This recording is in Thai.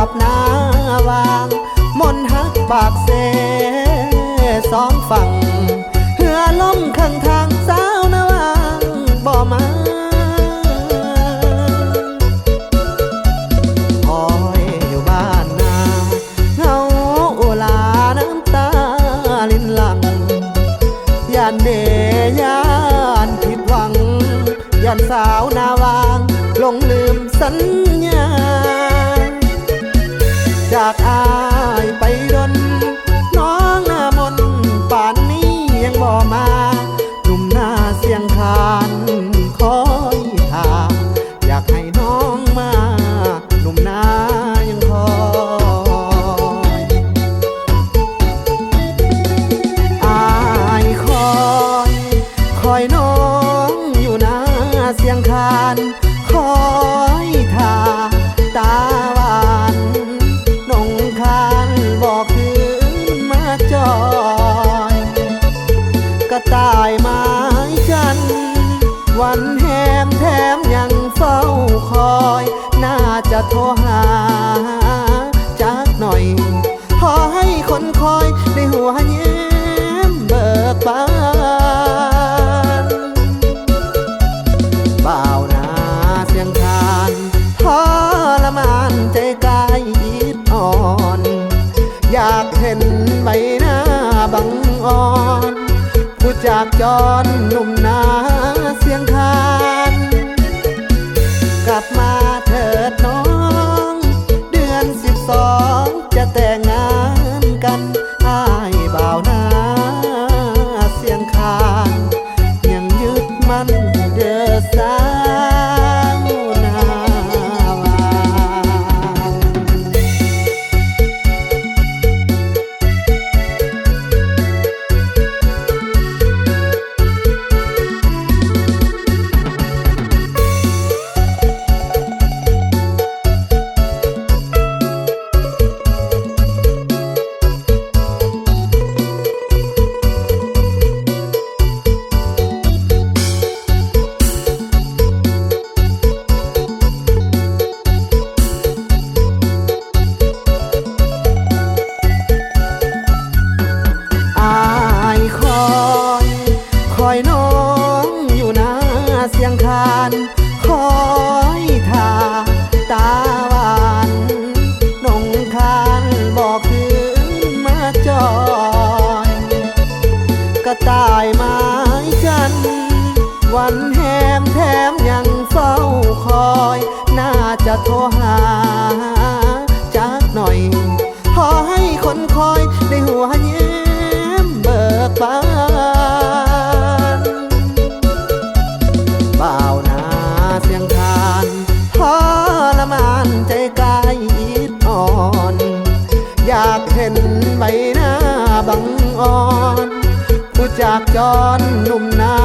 กับนาวางมนฮักปากเสสองฝั่งเหือล้มข้างทางสาวนาวางบ่มาคอยอยู่บ้านนาเงาอุลาน้ำตาลินหลังย่านเดย่านผิดหวังย่านสาวนาวางหลงลืมสัญญาจากอายไปดนน้องหน้ามนป่านนี้ยังบ่มาหนุ่มหน้าเสียงคานคอยท่าอยากให้น้องมาหนุ่มหน้ายังคอยอายคอยน้องอยู่หน้าเสียงคานคอยท่าตาหวานนงคานบอกคืนมาจอยกระต่ายไม้จันวันแหมแถมยังเฝ้าคอยน่าจะโทรหาจักหน่อยพอให้คนคอยได้หัวแย้มเบิกบานบ่าวนาเสียงคานทรมานใจกายอิดอ่อนอยากเห็นใบหน้าบังอ่อนผู้จากจรหนุ่มนาเสียงคานกลับมาเถิดน้องเดือน12จะแต่งงานกันอ้ายบ่าวนาเสียงคานยังยึดมั่นเด้อสาวนา จะโทรหาจักหน่อยพอให้คนคอยได้หัวแย้มเบิกบานบ่าวนาเสียงคานทรมานใจกายอิดอ่อนอยากเห็นใบหน้าบังอ่อนผู้จากจรหนุ่มนา